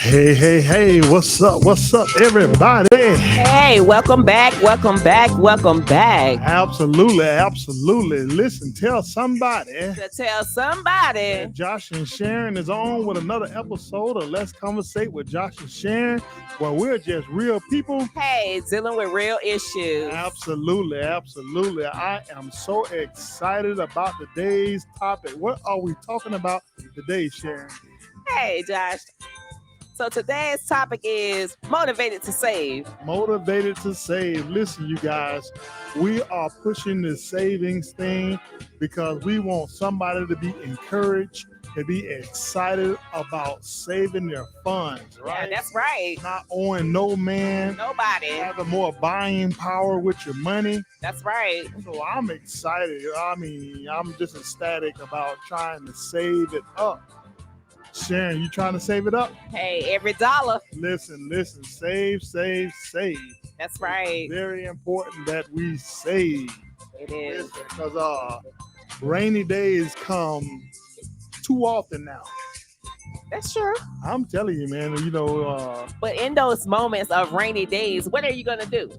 Hey, what's up, everybody? Hey, welcome back, welcome back, welcome back. Absolutely. Listen, tell somebody To tell somebody, that Josh and Sharon is on with another episode of Let's Conversate with Josh and Sharon, where we're just real people. hey, dealing with real issues. Absolutely. I am so excited about today's topic. What are we talking about today, Sharon? Hey, Josh. So today's topic is motivated to save. Motivated to save. Listen, you guys, we are pushing the savings thing because we want somebody to be encouraged, to be excited about saving their funds, right? Yeah, that's right. Not owing no man, Nobody. having more buying power with your money. That's right. So I'm excited. I'm just ecstatic about trying to save it up. Sharon, you trying to save it up? Hey, every dollar. Listen, save. That's right. It's very important that we save. It is. Because rainy days come too often now. That's true. I'm telling you, man, But in those moments of rainy days, what are you going to do?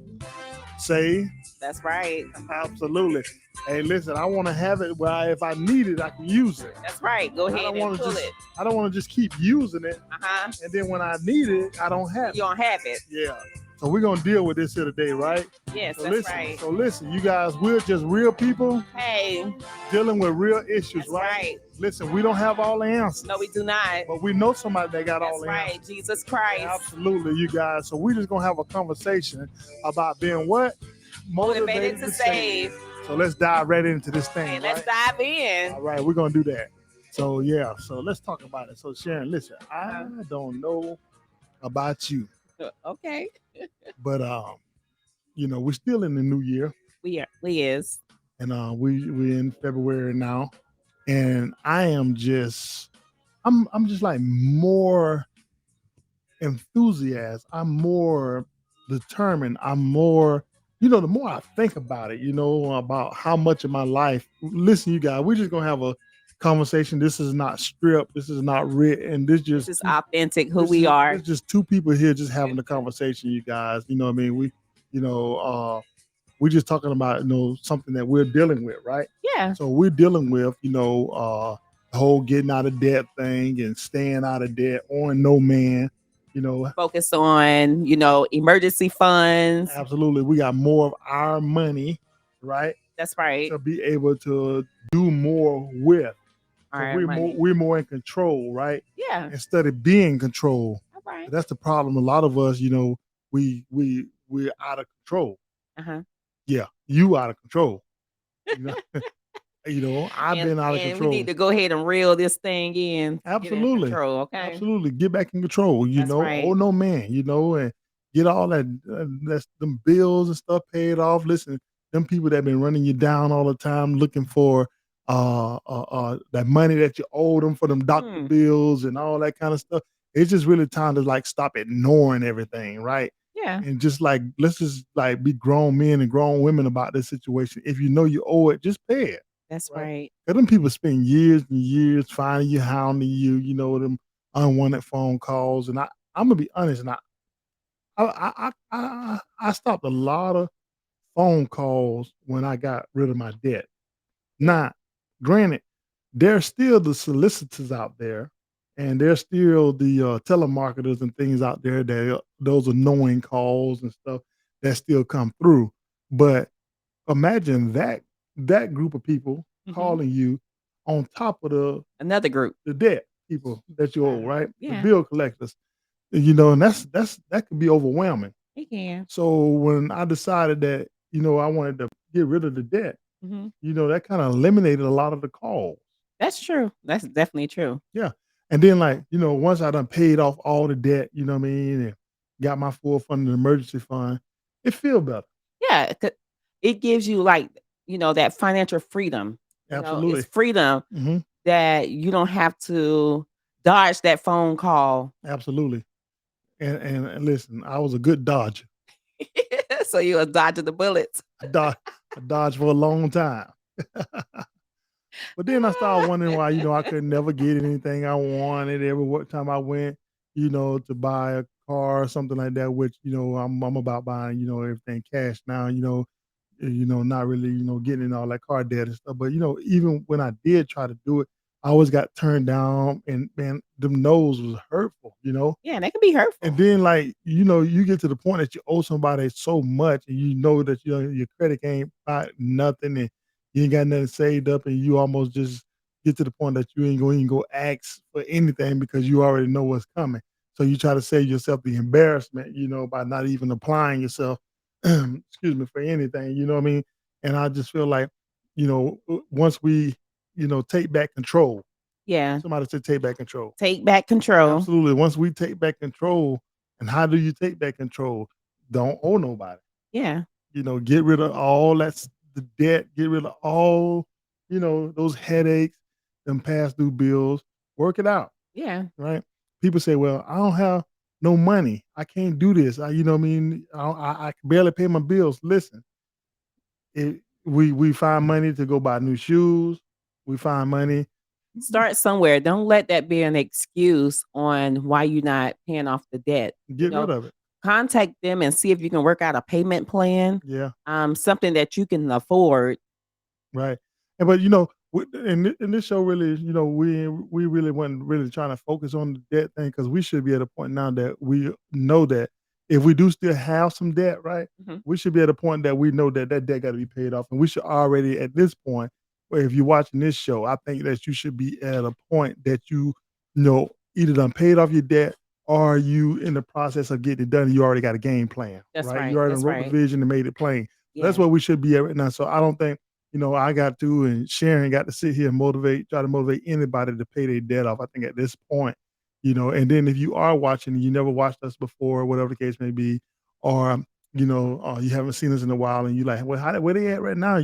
save. That's right. Absolutely. Hey, listen, I want to have it where if I need it, I can use it. That's right. Go ahead and pull it. I don't want to just keep using it. Uh-huh. And then when I need it, I don't have You it. don't have it. Yeah. So we're going to deal with this here today, right? Yes, So that's listen, right. So listen, you guys, we're just real people Hey, dealing with real issues, that's right? right. Listen, we don't have all the answers. No, we do not. But we know somebody that got all That's the right. answers. Jesus Christ. Absolutely, you guys. So we're just going to have a conversation about being what? Motivated to save. So let's dive right into this thing. Hey, let's right? dive in. All right, we're going to do that. So, yeah. So let's talk about it. So, Sharon, listen, I don't know about you, Okay. but, we're still in the new year. We is. And we're in February now. And I'm just like more enthusiastic. I'm more determined. I'm more, the more I think about it, about how much of my life. Listen, you guys, we're just gonna have a conversation. This is not script. This is not written. This is authentic. Who we are. It's just two people here just having a conversation. You guys, you know what I mean? We're just talking about something that we're dealing with, right? Yeah. So we're dealing with the whole getting out of debt thing and staying out of debt, owing no man. Focus on emergency funds. Absolutely, we got more of our money, right? That's right. To be able to do more with. So we're more in control, right? Yeah. Instead of being in control. All right. That's the problem. A lot of us, we're out of control. Uh-huh. Yeah, you out of control. I've been out of control. We need to go ahead and reel this thing in. Absolutely. In control, okay. Absolutely. Get back in control, Right. Oh no man, and get all that that's them bills and stuff paid off. Listen, them people that been running you down all the time looking for that money that you owe them for them doctor bills and all that kind of stuff. It's just really time to like stop ignoring everything, right? Yeah. And just like let's just like be grown men and grown women about this situation. If you know you owe it, just pay it. That's right. Cause them people spend years and years finding you, hounding you, them unwanted phone calls. And I'm gonna be honest, and I stopped a lot of phone calls when I got rid of my debt. Now, granted, there's still the solicitors out there, and there's still the telemarketers and things out there that those annoying calls and stuff that still come through. But imagine that group of people calling you on top of another group, the debt people that you owe, right? Yeah. The bill collectors, and that could be overwhelming. It can. So when I decided that I wanted to get rid of the debt, that kind of eliminated a lot of the calls. That's true. That's definitely true. Yeah, and then once I done paid off all the debt, you know what I mean, and got my full funded emergency fund, it feel better. Yeah, it gives you that financial freedom. Absolutely. It's freedom that you don't have to dodge that phone call. Absolutely. And listen, I was a good dodger. So you were dodging the bullets. I dodged for a long time. But then I started wondering why, I could never get anything I wanted every time I went. to buy a car or something like that, which, I'm about buying, everything cash now, not really, getting in all that car debt and stuff. But, even when I did try to do it, I always got turned down and man, them no's was hurtful. Yeah, that can be And hurtful. then, like, you get to the point that you owe somebody so much and you know that your credit can't buy nothing and you ain't got nothing saved up and you almost just get to the point that you ain't gonna even go ask for anything because you already know what's coming. So you try to save yourself the embarrassment, by not even applying yourself, excuse me, for anything, you know what I mean? And I just feel like, once we, take back control. Yeah. Somebody said take back control. Take back control. Absolutely. Once we take back control, and how do you take back control? Don't owe nobody. Yeah. Get rid of all the debt, get rid of all, those headaches, them past due bills, work it out, Yeah. right? People say, well, I don't have no money. I can't do this. You know what I mean? I can barely pay my bills. Listen, we find money to go buy new shoes. We find money. Start somewhere. Don't let that be an excuse on why you're not paying off the debt. Get rid of it. Contact them and see if you can work out a payment plan, Yeah. something that you can afford. Right. And but in this show really, we really wasn't really trying to focus on the debt thing because we should be at a point now that we know that if we do still have some debt, right, Mhm. we should be at a point that we know that that debt got to be paid off, and we should already at this point, where if you're watching this show, I think that you should be at a point that either done paid off your debt or you in the process of getting it done. You already got a game plan, That's right? right. You already That's done wrote the right. vision and made it plain. That's Yeah. where we should be at right now. So I don't think I got to and Sharon got to sit here and try to motivate anybody to pay their debt off. I think at this point, and then if you are watching and you never watched us before, whatever the case may be, or you haven't seen us in a while and you like, well, where they at right now?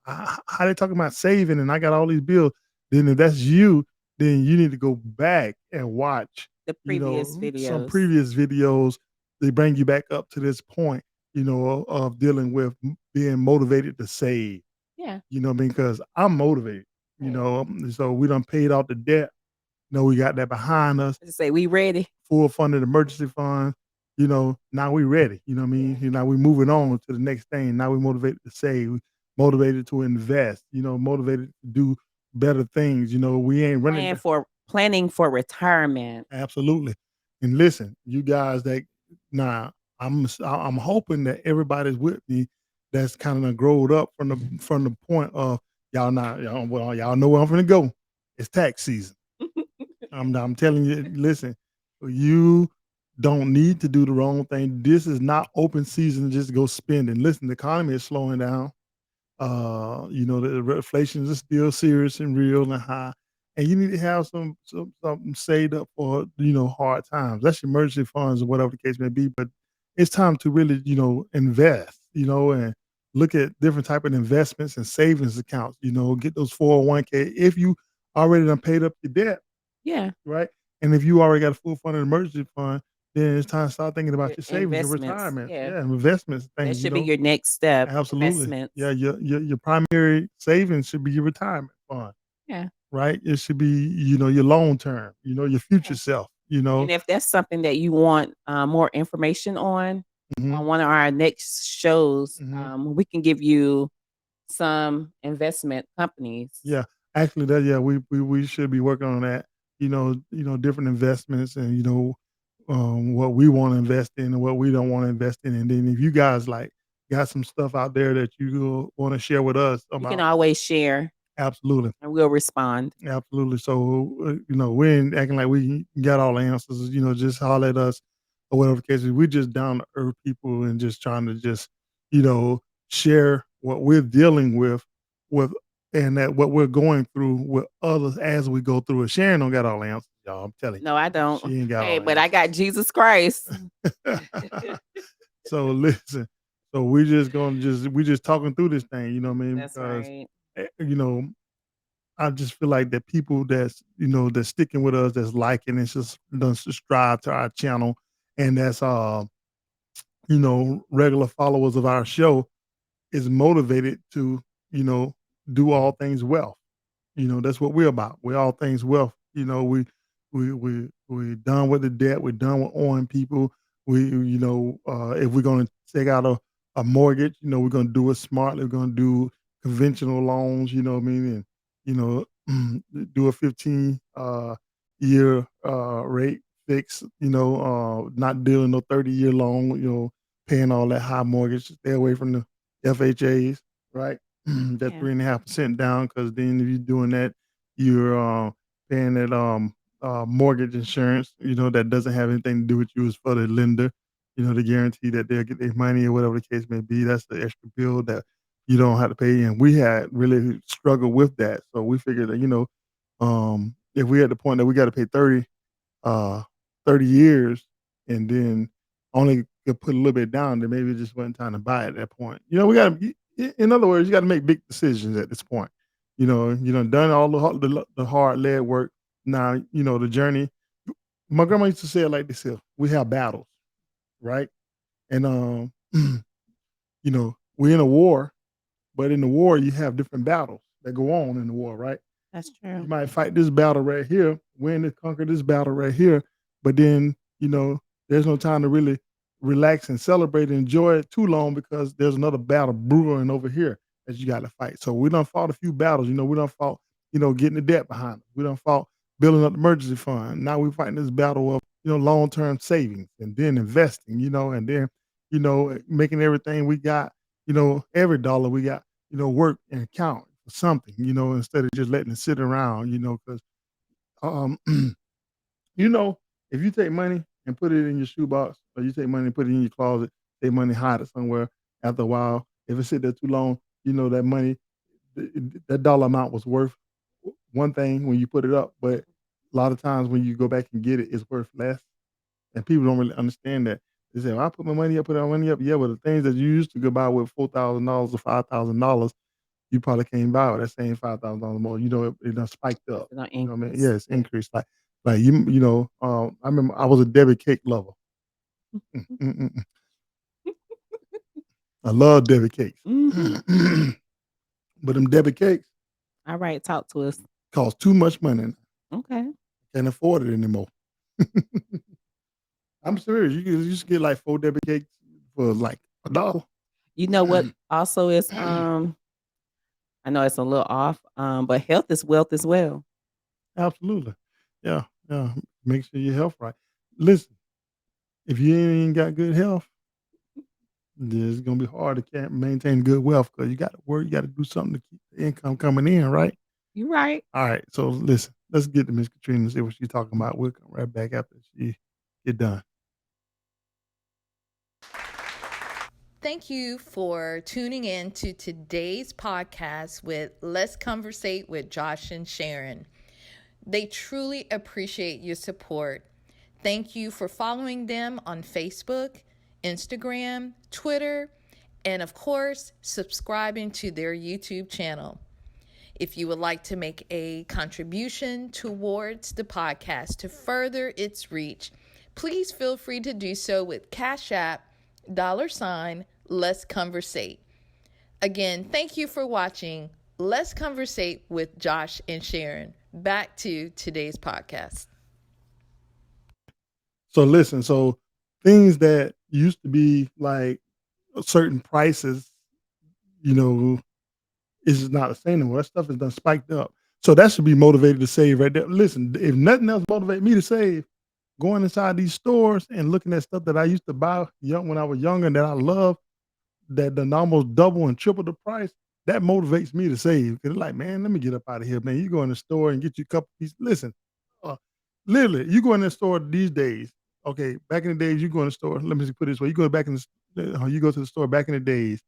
How they talking about saving and I got all these bills. Then if that's you, then you need to go back and watch, The previous some videos. previous videos. They bring you back up to this point, of dealing with being motivated to save. Yeah. You know what I mean? Because I'm motivated. Right. So we done paid off the debt. We got that behind us. Just say we ready. Full funded emergency fund. Now we ready. You know what I mean? Yeah. Now we moving on to the next thing. Now we motivated to save, motivated to invest. Motivated to do better things. We ain't running. Planning for retirement. Absolutely. And listen, you guys that now I'm hoping that everybody's with me that's kind of growed up from the point of y'all know where I'm gonna go. It's tax season. I'm telling you, listen, you don't need to do the wrong thing. This is not open season to just go spending. Listen, the economy is slowing down. The inflation is still serious and real and high, and you need to have something saved up for hard times. That's your emergency funds or whatever the case may be. But it's time to really invest, and look at different type of investments and savings accounts. Get those 401k if you already done paid up your debt, Yeah. right? And if you already got a full funded emergency fund, then it's time to start thinking about Your your savings, your investments. retirement, Yeah. yeah, investments That things. should be your next step. Absolutely. Investments. Yeah, your primary savings should be your retirement fund, Yeah. right? It should be, your long term, your future Yeah. self, And if that's something that you want more information Mhm, on one of our next shows, mhm. we can give you some investment companies. Yeah. Actually we should be working on that, different investments and, what we wanna invest in and what we don't wanna invest in, and then if you guys, like, got some stuff out there that you wanna share with us You can about. always share Absolutely. and we'll respond. Absolutely. So, we ain't acting like we got all the answers, just holler at us or whatever the case is. We just down to earth people and just trying to just, you know, share what we're dealing with and that what we're going through with others as we go through it. Sharon don't got all the answers, y'all. I'm telling No, I you. don't. She ain't got Hey, all but I got Jesus Christ. the answers. So listen, so we just talking through this thing, you know what I mean? That's Because right. I just feel like that people that's sticking with us, that's liking and just done subscribe to our channel, and that's regular followers of our show is motivated to you know do all things well. That's what we're about. We're all things wealth. We we done with the debt. We're done with owing people. If we're gonna take out a mortgage, we're gonna do it smartly. We're gonna do conventional loans. You know what I mean? And you know, do a 15 year rate fix. Not doing no 30-year loan. Paying all that high mortgage. Stay away from the FHAs. Right? That Yeah. 3.5% down. Because then if you're doing that, you're paying that mortgage insurance, that doesn't have anything to do with you. It's for the lender, to guarantee that they'll get their money or whatever the case may be. That's the extra bill that you don't have to pay. And we had really struggled with that. So we figured that, if we at the point that we got to pay uh, 30 years and then only could put a little bit down, then maybe it just wasn't time to buy at that point. We got to, in other words, you got to make big decisions at this point. You done all the hard lead work. Now, the journey. My grandma used to say it like this here: we have battles, right? And we're in a war, but in the war you have different battles that go on in the war, right? That's You true. might fight this battle right here, win and conquer this battle right here, but then there's no time to really relax and celebrate and enjoy it too long because there's another battle brewing over here that you got to fight. So we done fought a few battles. We done fought getting the debt behind us. We done fought building up the emergency fund. Now we're fighting this battle of long term savings and then investing. And then making everything we got. Every dollar we got work and count for something, instead of just letting it sit around, because, um, you know, if you take money and put it in your shoebox, or you take money and put it in your closet, take money, hide it somewhere. After a while, if it sit there too long, that money, that dollar amount was worth one thing when you put it up, but a lot of times when you go back and get it, it's worth less. And people don't really understand that. They say, well, I put my money up, put my money up. Yeah, but the things that you used to go buy with $4,000 or $5,000, you probably can't buy with that same $5,000 more. It done spiked up. It's gonna You know what I mean? Yeah, increase. it's Yeah. increased. Like I remember I was a Debbie cake lover. Mm, mm, mm, mm. I love Debbie cakes. Mhm. But them Debbie cakes All right, talk to us. cost too much money. And Okay. can't afford it anymore. I'm serious. You just get like 4 Debbie cakes for like $1. You know what also is, I know it's a little off, but health is wealth as well. Absolutely. Yeah, yeah. Make sure your health right. Listen, if you ain't got good health, then it's gonna be hard to can't maintain good wealth because you got to work, you got to do something to keep the income coming in, right? You right. All right. So listen, let's get to Miss Katrina and see what she's talking about. We'll come right back after she get done. Thank you for tuning in to today's podcast with Let's Conversate with Josh and Sharon. They truly appreciate your support. Thank you for following them on Facebook, Instagram, Twitter, and of course, subscribing to their YouTube channel. If you would like to make a contribution towards the podcast to further its reach, please feel free to do so with Cashapp $ Let's Conversate. Again, thank you for watching Let's Conversate with Josh and Sharon. Back to today's podcast. So listen, so things that used to be like certain prices, you know, is not the same anymore. That stuff is done spiked up. So that should be motivated to save right there. Listen, if nothing else motivate me to save, going inside these stores and looking at stuff that I used to buy when I was younger and that I love, that done almost double and triple the price, that motivates me to save. Cause it's like, man, let me get up out of here, man. You go in the store and get you a couple pieces. Listen, uh, literally, you go in the store these days. Okay, back in the days, you go in the store. Let me put it this way: you go back in you go to the store back in the days,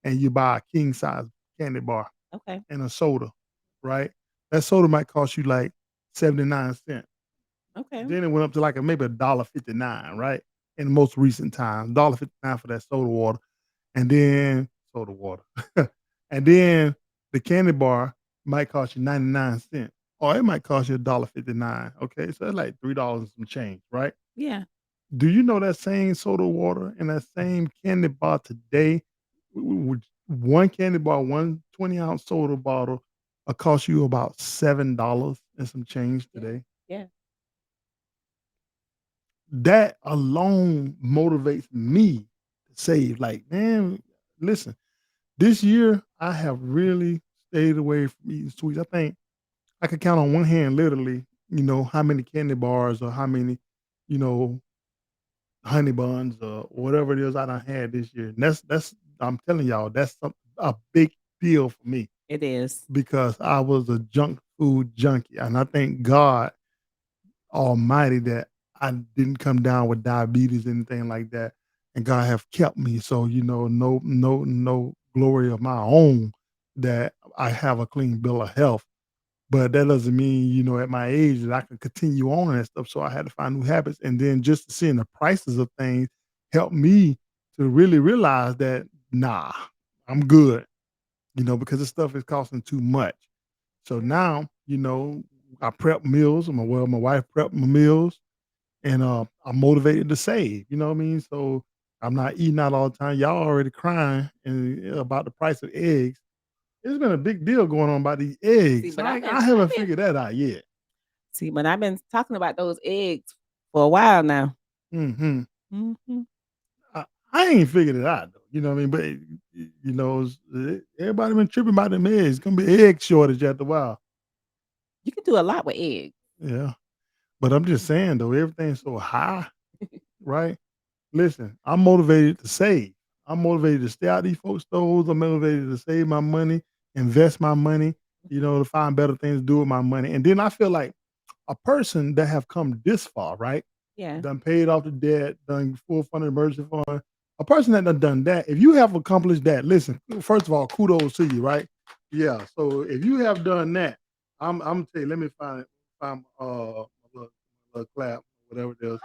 and you buy a king size candy bar Okay. and a soda, right? That soda might cost you like 79 cents. Okay. Then it went up to like maybe $1.59, right? In the most recent times, $1.59 for that soda water, and then soda water, and then the candy bar might cost you 99 cents, or it might cost you $1.59. Okay, so that's like $3 and some change, right? Yeah. Do you know that same soda water and that same candy bar today, with one candy bar, one 20-ounce soda bottle, cost you about $7 and some change Yeah. today? Yeah. that alone motivates me to save. Like, man, listen, this year I have really stayed away from eating sweets. I think I could count on one hand, literally, how many candy bars or how many, you know, honey buns or whatever it is I done had this year. And that's I'm telling y'all, that's a big deal for me It is. because I was a junk food junkie. And I thank God Almighty that I didn't come down with diabetes, anything like that. And God have kept me. So, no glory of my own that I have a clean bill of health. But that doesn't mean, at my age that I can continue on and stuff. So I had to find new habits. And then just seeing the prices of things helped me to really realize that, nah, I'm good, because this stuff is costing too much. So now, I prep meals. My wife prepped my meals and I'm motivated to save. You know what I mean? So I'm not eating out all the time. Y'all already crying about the price of eggs. It's been a big deal going on about these See, eggs. but I haven't figured that out yet. but I've been talking about those eggs for a while now. Mhm. Mhm. I ain't figured it out though. You know what I mean? But everybody been tripping about them eggs. It's gonna be egg shortage after a while. You can do a lot with eggs. Yeah. But I'm just saying though, everything's so high, right? Listen, I'm motivated to save. I'm motivated to stay out these folks' stores. I'm motivated to save my money, invest my money, to find better things to do with my money. And then I feel like a person that have come this far, right? Yeah. Done paid off the debt, done full funded emergency fund. A person that done that, if you have accomplished that, listen, first of all, kudos to you, right? Yeah. So if you have done that, I'm tell you, let me find a little clap, whatever it is.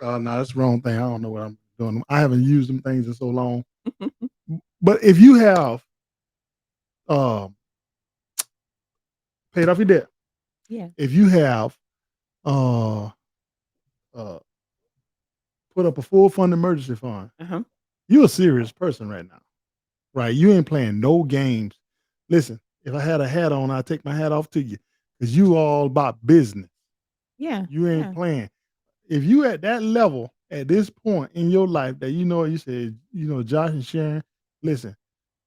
No, that's the wrong thing. I don't know what I'm doing. I haven't used them things in so long. But if you have uh, paid off your debt, Yeah. if you have uh, uh, put up a full fund emergency fund, Uh-huh. you're a serious person right now, right? You ain't playing no games. Listen, if I had a hat on, I'd take my hat off to you because you all about business. Yeah. You ain't Yeah. playing. If you at that level at this point in your life that you said, Josh and Sharon, listen,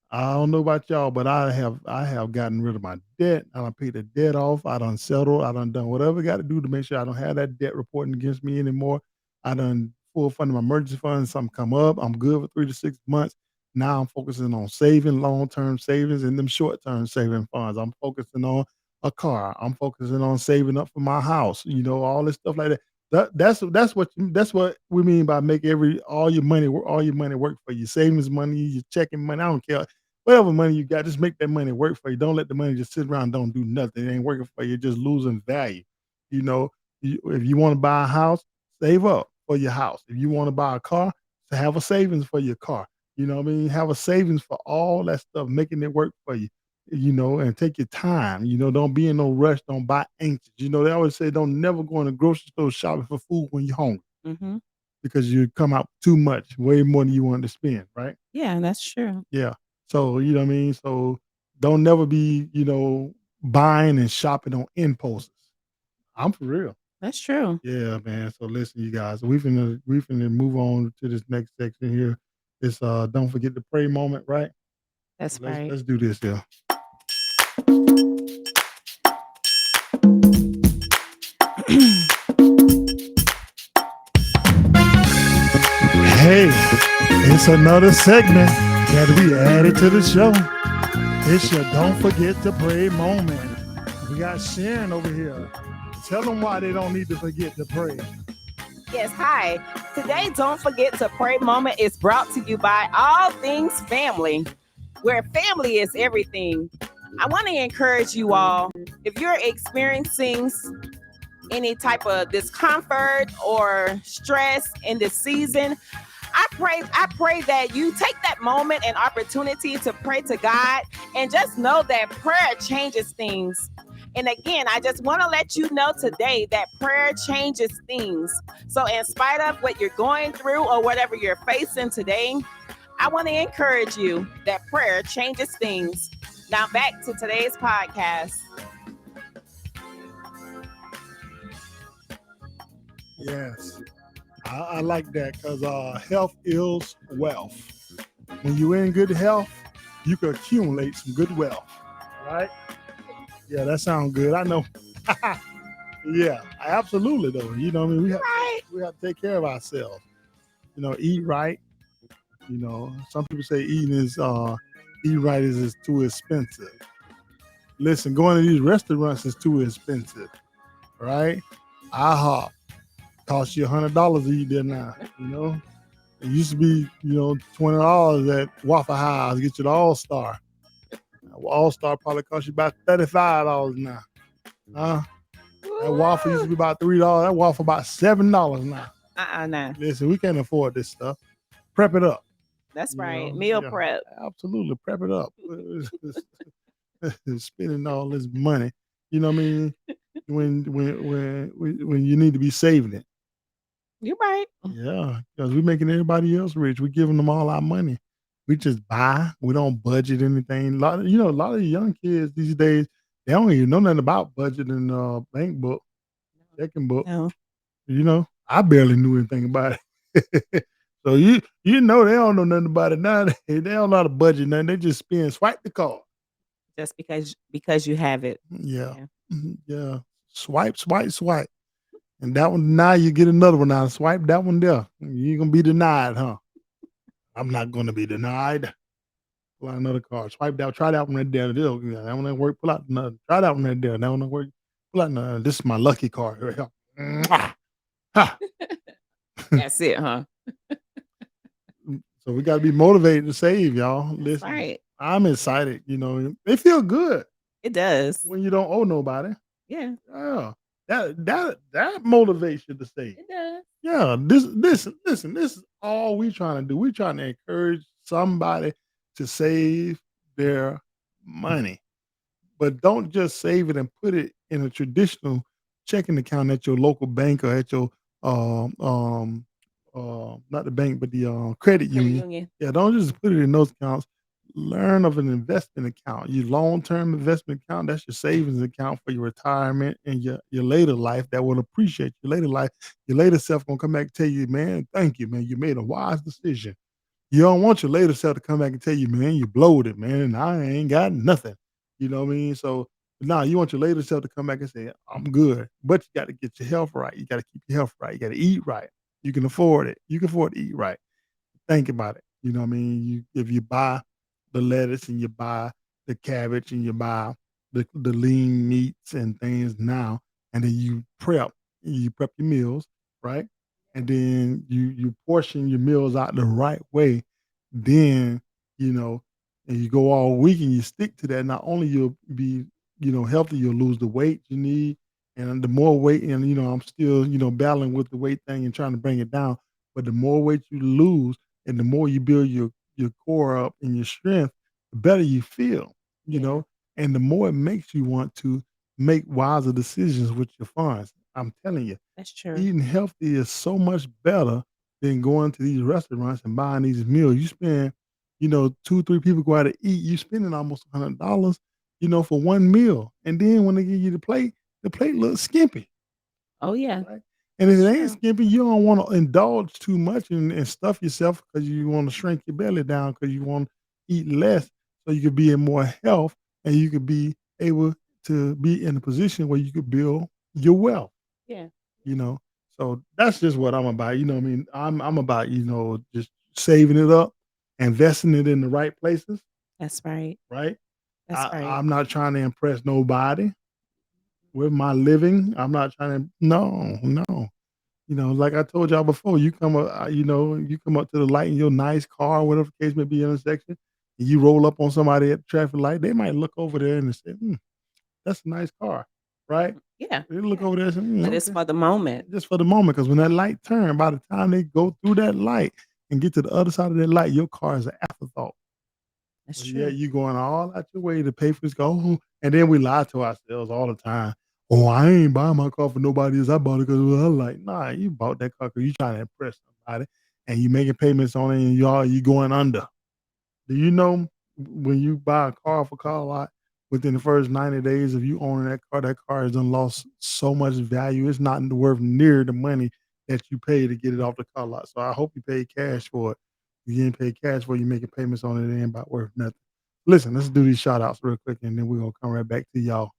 I don't know about y'all, but I have gotten rid of my debt. I done paid the debt off. I done settled. I done whatever I got to do to make sure I don't have that debt reporting against me anymore. I done full funded my emergency fund. Something come up. I'm good for 3 to 6 months. Now I'm focusing on saving long-term savings and them short-term saving funds. I'm focusing on a car. I'm focusing on saving up for my house. All this stuff like that. That's what we mean by make all your money work for you. Savings money, your checking money. I don't care whatever money you got, just make that money work for you. Don't let the money just sit around and don't do nothing. It ain't working for you. You're just losing value. You know, if you want to buy a house, save up for your house. If you want to buy a car, have a savings for your car. You know what I mean? Have a savings for all that stuff, making it work for you. And take your time. Don't be in no rush. Don't buy anxious. They always say don't never go in the grocery store shopping for food when you're hungry Mm-hmm. because you come out too much, way more than you want to spend, right? Yeah, that's true. Yeah. So, you know what I mean? So don't never be, buying and shopping on impulses. I'm for real. That's true. Yeah, man. So listen, you guys, we finna move on to this next section here. It's don't forget the pray moment, right? That's Let's right. let's do this here. Hey, it's another segment that we added to the show. It's your don't forget to pray moment. We got Sharon over here. Tell them why they don't need to forget to pray. Yes, hi. Today, Don't Forget to Pray moment is brought to you by All Things Family, where family is everything. I want to encourage you all, if you're experiencing any type of discomfort or stress in this season, I pray that you take that moment and opportunity to pray to God and just know that prayer changes things. And again, I just want to let you know today that prayer changes things. So in spite of what you're going through or whatever you're facing today, I want to encourage you that prayer changes things. Now back to today's podcast. Yes. I like that because health is wealth. When you're in good health, you can accumulate some good wealth. Right? Yeah, that sounds good. I know. Yeah, absolutely though. You know, what I mean, Right. we have to take care of ourselves. You know, eat right. You know, some people say eat right is too expensive. Listen, going to these restaurants is too expensive, right? IHOP costs you $100 to eat there now. You know, it used to be $20 at Waffle House get you the All Star. All Star probably cost you about $35 now. Huh? That waffle used to be about $3. That waffle about $7 now. Nah. Listen, we can't afford this stuff. Prep it up. That's You right. know, Meal yeah, prep. absolutely. Prep it up. Spending all this money, you know what I mean? When you need to be saving it. You're right. Yeah, because we're making everybody else rich. We're giving them all our money. We just buy. We don't budget anything. A lot of young kids these days, they don't even know nothing about budgeting, bank book, checking book. No. You know, I barely knew anything about it. So you they don't know nothing about it now. They don't know how to budget nothing. They just spend, swipe the card. Just because you have it. Yeah. Yeah. Yeah. Swipe, swipe, swipe. And that one now you get another one now. Swipe that one there. You ain't gonna be denied, huh? I'm not gonna be denied. Pull out another card. Swipe that. Try that one right there. Yeah, that one ain't work. Pull out another. Try that one right there. That one don't work. Pull out another. This is my lucky card right here. Mwah! Ha! That's it, huh? So we gotta be motivated to save, y'all. That's Listen, right. I'm excited. You know, it feel good It does. when you don't owe nobody. Yeah, Yeah. That motivates you to save. it does. Yeah, listen, this is all we trying to do. We trying to encourage somebody to save their money. But don't just save it and put it in a traditional checking account at your local bank or at your um not the bank but the credit Credit union. union. Yeah, don't just put it in those accounts. Learn of an investment account. Your long-term investment account, that's your savings account for your retirement and your later life that will appreciate your later life. Your later self gonna come back and tell you, man, thank you, man. You made a wise decision. You don't want your later self to come back and tell you, man, you blowed it, man, and I ain't got nothing. You know what I mean? So now you want your later self to come back and say, I'm good. But you got to get your health right. You got to keep your health right. You got to eat right. You can afford it. You can afford to eat right. Think about it. You know what I mean? If you buy the lettuce and you buy the cabbage and you buy the lean meats and things now, and then you prep your meals, right? And then you portion your meals out the right way, then you know, and you go all week and you stick to that, not only you'll be, healthy, you'll lose the weight you need. And the more weight, and I'm still, battling with the weight thing and trying to bring it down. But the more weight you lose and the more you build your core up and your strength, the better you feel, you Yeah, know, and the more it makes you want to make wiser decisions with your funds. I'm telling you, that's true. eating healthy is so much better than going to these restaurants and buying these meals. You spend, two, three people go out to eat, you spending almost $100, for one meal. And then when they give you the plate looks skimpy. Oh yeah, Right? And if that's it ain't true. skimpy, you don't want to indulge too much and stuff yourself because you want to shrink your belly down because you want to eat less so you could be in more health and you could be able to be in a position where you could build your wealth, Yeah, you know. So that's just what I'm about. You know what I mean? I'm about, just saving it up, investing it in the right places, that's right. right? That's right. I'm not trying to impress nobody with my living. I'm not trying to, no, no. Like I told y'all before, you come up, you come up to the light in your nice car, whatever the case may be, intersection, and you roll up on somebody at the traffic light. They might look over there and say, "That's a nice car," right? Yeah, They look yeah. over there and say, But it's "Okay," for the moment. just for the moment, because when that light turn, by the time they go through that light and get to the other side of that light, your car is an afterthought. That's But yeah, true. you going all out your way to pay for this car, oh, and then we lie to ourselves all the time. Oh, I ain't buying my car for nobody else. I bought it because I like. Nah, you bought that car because you trying to impress somebody, and you making payments on it, and you going under. Do you know when you buy a car off a car lot, within the first 90 days of you owning that car has done lost so much value. It's not worth near the money that you pay to get it off the car lot. So I hope you paid cash for it. You didn't pay cash for it, you're making payments on it, it ain't about worth nothing. Listen, let's do these shout outs real quick and then we're gonna come right back to y'all.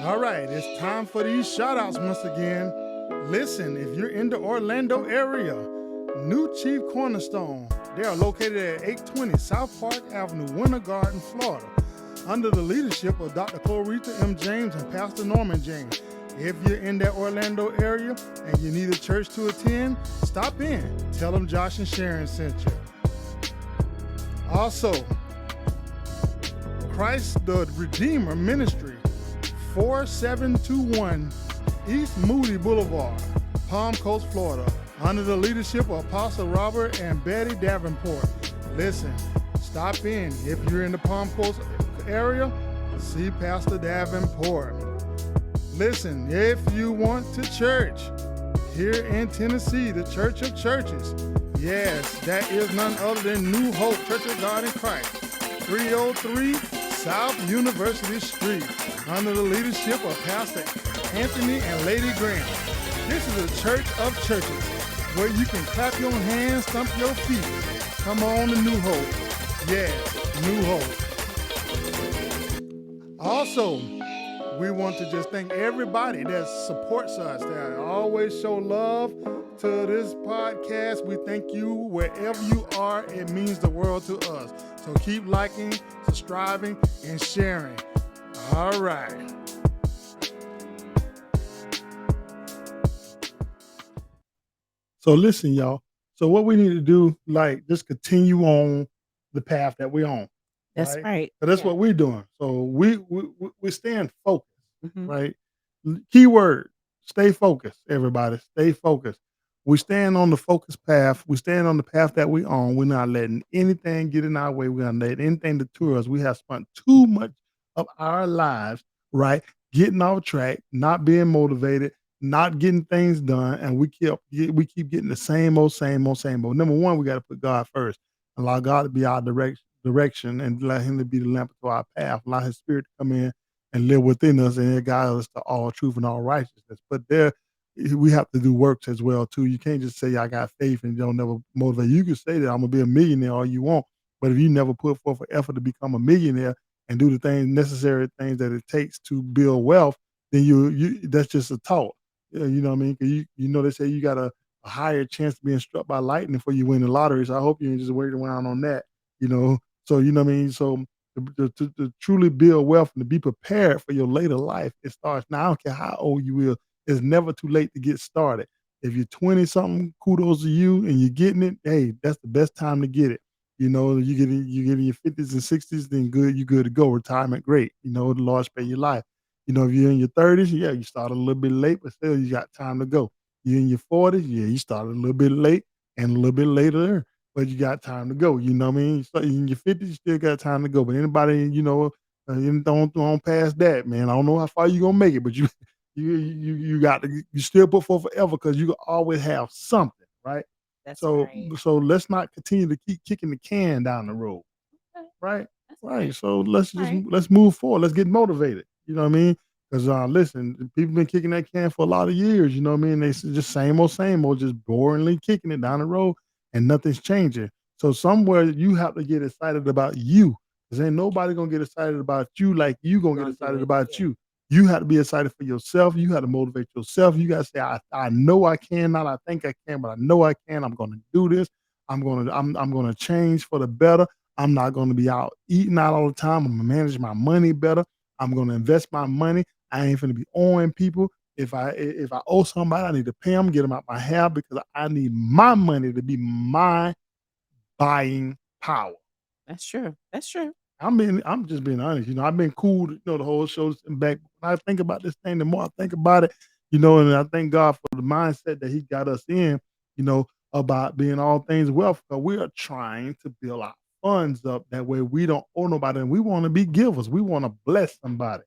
All right, it's time for these shout outs once again. Listen, if you're in the Orlando area, New Chief Cornerstone, they are located at 820 South Park Avenue, Winter Garden, Florida, under the leadership of Dr. Clarita M. James and Pastor Norman James. If you're in that Orlando area and you need a church to attend, stop in. Tell them Josh and Sharon sent you. Also, Christ the Redeemer Ministry, 4721 East Moody Boulevard, Palm Coast, Florida, under the leadership of Apostle Robert and Betty Davenport. Listen, stop in. If you're in the Palm Coast area, see Pastor Davenport. Listen, if you want to church here in Tennessee, the Church of Churches, yes, that is none other than New Hope Church of God in Christ, 303 South University Street, under the leadership of Pastor Anthony and Lady Graham. This is a church of churches where you can clap your hands, stomp your feet. Come on to New Hope. Yes, New Hope. Also, we want to just thank everybody that supports us, that always show love to this podcast. We thank you wherever you are. It means the world to us. So keep liking, subscribing, and sharing. All right. So listen, y'all. So what we need to do, like, just continue on the path that we're on. That's right. So that's what we're doing. So we staying focused, right? Keyword, stay focused, everybody. Stay focused. We stand on the focused path. We stand on the path that we on. We're not letting anything get in our way. We're not letting anything deter us. We have spent too much of our lives, right, getting off track, not being motivated, not getting things done, and we keep getting the same old. Number one, we got to put God first. Allow God to be our direction and let him to be the lamp to our path. Allow his spirit to come in and live within us and guide us to all truth and all righteousness. But there, we have to do works as well too. You can't just say I got faith and you don't never motivate. You can say that I'm gonna be a millionaire all you want, but if you never put forth an effort to become a millionaire and do the necessary things that it takes to build wealth, then you that's just a talk. You know what I mean? 'Cause you know they say you got a higher chance of being struck by lightning before you win the lottery. So I hope you ain't just waiting around on that. So you know what I mean. So to truly build wealth and to be prepared for your later life, it starts now. I don't care how old you will. It's never too late to get started. If you're 20 something, kudos to you, and you're getting it. Hey, that's the best time to get it. You get in your 50s and 60s, then you're good to go. Retirement, great. The Lord spare your life. If you're in your 30s, yeah, you started a little bit late, but still you got time to go. You're in your 40s, yeah, you started a little bit late and a little bit later, but you got time to go. You know what I mean? So in your 50s, you still got time to go. But anybody, don't pass that, man. I don't know how far you're gonna make it, but you got to still put forth forever because you can always have something, right? So let's not continue to keep kicking the can down the road. Okay. Right? That's Right. So let's Right. let's move forward. Let's get motivated. You know what I mean? Because listen, people been kicking that can for a lot of years. You know what I mean? They just same old, just boringly kicking it down the road, and nothing's changing. So somewhere you have to get excited about you, because ain't nobody gonna get excited about you like you gonna get excited about you. You have to be excited for yourself. You have to motivate yourself. You got to say, I know I can, not I think I can, but I know I can. I'm gonna do this. I'm gonna change for the better. I'm not gonna be out eating out all the time. I'm gonna manage my money better. I'm gonna invest my money. I ain't gonna be owing people. If I owe somebody, I need to pay them, get them out my hair because I need my money to be my buying power. That's true. That's true. I'm just being honest. I've been cool, the whole show back. When I think about this thing, the more I think about it, and I thank God for the mindset that he got us in, about being all things wealth, because we are trying to build our funds up. That way we don't owe nobody and we want to be givers. We want to bless somebody.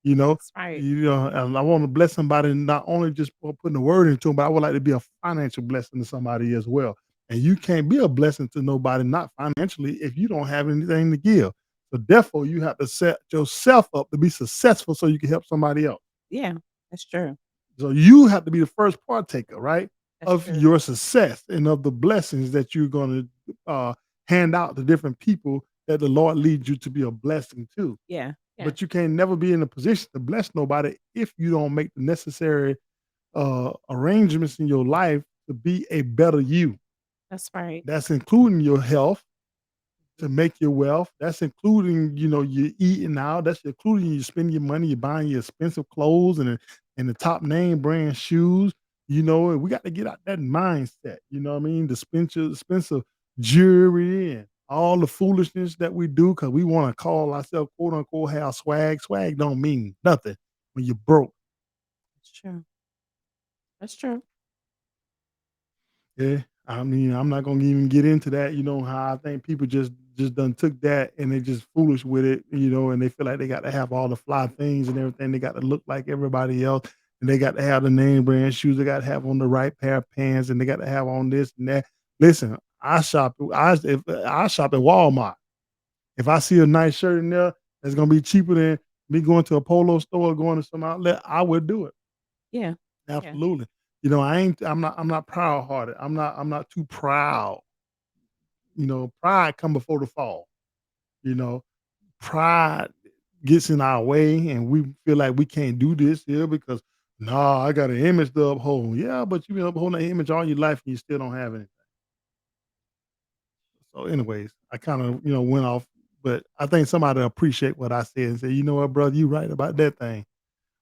That's right. And I want to bless somebody, not only just for putting the word into them, but I would like to be a financial blessing to somebody as well. And you can't be a blessing to nobody, not financially, if you don't have anything to give. So therefore, you have to set yourself up to be successful so you can help somebody else. Yeah, that's true. So you have to be the first partaker, right, That's of true. your success and of the blessings that you're going to hand out to different people that the Lord leads you to be a blessing to. Yeah. Yeah. But you can never be in a position to bless nobody if you don't make the necessary arrangements in your life to be a better you. That's right. That's including your health to make your wealth. That's including, you eating out. That's including you spending your money, you're buying your expensive clothes and the top name brand shoes. We got to get out that mindset. You know what I mean? The expensive jewelry and all the foolishness that we do because we want to call ourselves quote unquote have swag. Swag don't mean nothing when you're broke. That's true. That's true. Yeah. I mean, I'm not gonna even get into that. You know how I think people just done took that and they just foolish with it, and they feel like they got to have all the fly things and everything. They got to look like everybody else, and they got to have the name brand shoes. They got to have on the right pair of pants, and they got to have on this and that. Listen, I shop. I shop at Walmart. If I see a nice shirt in there that's gonna be cheaper than me going to a polo store or going to some outlet, I would do it. Yeah. Absolutely. I'm not proud hearted. I'm not too proud. Pride come before the fall. You know, pride gets in our way and we feel like we can't do this here because I got an image to uphold. Yeah, but you've been upholding that image all your life and you still don't have anything. So anyways, I kind of, went off, but I think somebody appreciate what I said and say, you know what, brother, you right about that thing.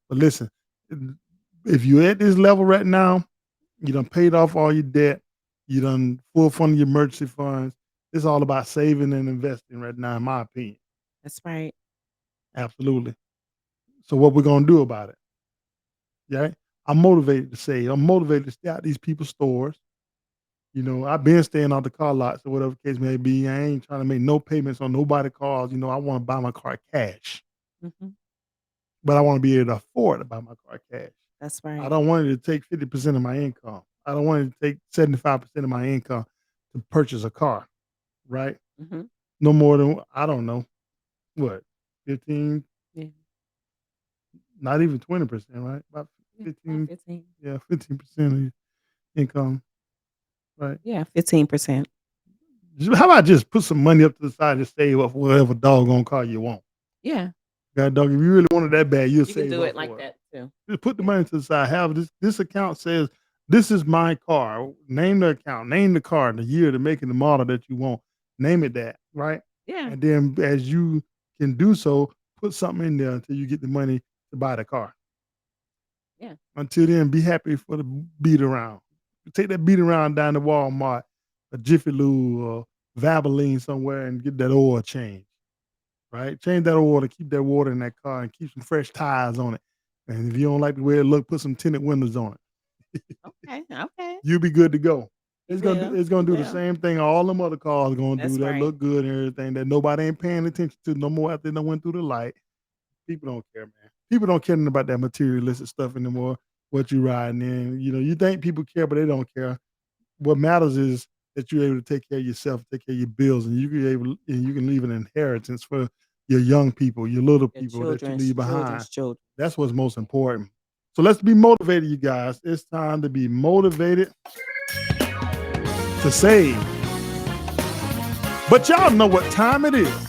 But listen, if you're at this level right now, you done paid off all your debt. You done full funded your emergency funds. It's all about saving and investing right now, in my opinion. That's right. Absolutely. So what we're gonna do about it? Yeah, I'm motivated to save. I'm motivated to stay out these people's stores. I've been staying out the car lots or whatever the case may be. I ain't trying to make no payments on nobody's cars. I want to buy my car cash, but I want to be able to afford to buy my car cash. That's I right. don't want it to take 50% of my income. I don't want it to take 75% of my income to purchase a car, right? No more than, I don't know, what, 15? Yeah. Not even 20%, right? About 15. 15. Yeah, 15% of your income, right? Yeah, 15%. How about just put some money up to the side and save up for whatever doggone car you want? Yeah. God dog, if you really wanted that bad, you'll You save can do up it like for that too. Just put the money to the side. Have this account says this is my car. Name the account, name the car, the year, the make, and the model that you want. Name it that, right? Yeah. And then as you can do so, put something in there until you get the money to buy the car. Yeah. Until then, be happy for the beat around. Take that beat around down to Walmart, a Jiffy Lube, or Valvoline somewhere, and get that oil changed. Right? Change that oil to keep that water in that car and keep some fresh tires on it. And if you don't like the way it look, put some tinted windows on it. Okay. You'll be good to go. It's You gonna do the will. same thing all them other cars gonna That's do that right. look good and everything that nobody ain't paying attention to no more after they went through the light. People don't care, man. People don't care nothing about that materialistic stuff anymore. What you riding in, you think people care, but they don't care. What matters is that you're able to take care of yourself, take care of your bills, and you can leave an inheritance for your young people, your little Your people that you children's leave behind. children's children. That's what's most important. So let's be motivated, you guys. It's time to be motivated to save. But y'all know what time it is.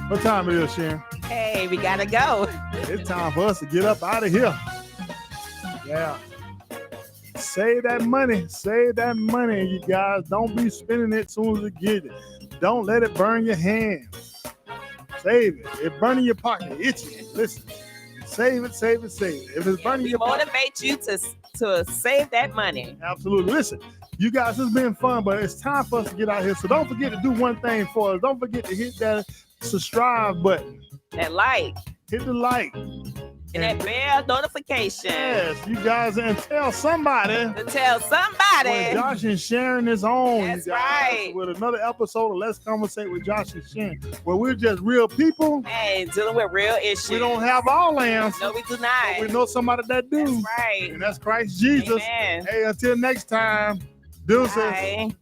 What time it is, Sharon? Hey, we gotta go. It's time for us to get up out of here. Yeah. Save that money. Save that money, you guys. Don't be spending it as soon as you get it. Don't let it burn your hands. Save it. It's burning your pocket. Itchy. Listen. Save it, save it, save it. If it's burning your pocket. Motivate you to save that money. Absolutely. Listen, you guys, it's been fun, but it's time for us to get out here. So don't forget to do one thing for us. Don't forget to hit that subscribe button. That like. Hit the like. And that bell notification. Yes, you guys, and tell somebody. To tell somebody. When Josh and Sharon is on. That's you guys, right. With another episode of Let's Conversate with Josh and Sharon, where we're just real people. Hey, dealing with real issues. We don't have all answers. No, we do not. But we know somebody that do. That's right. And that's Christ Jesus. Amen. Hey, until next time, deuces. Bye.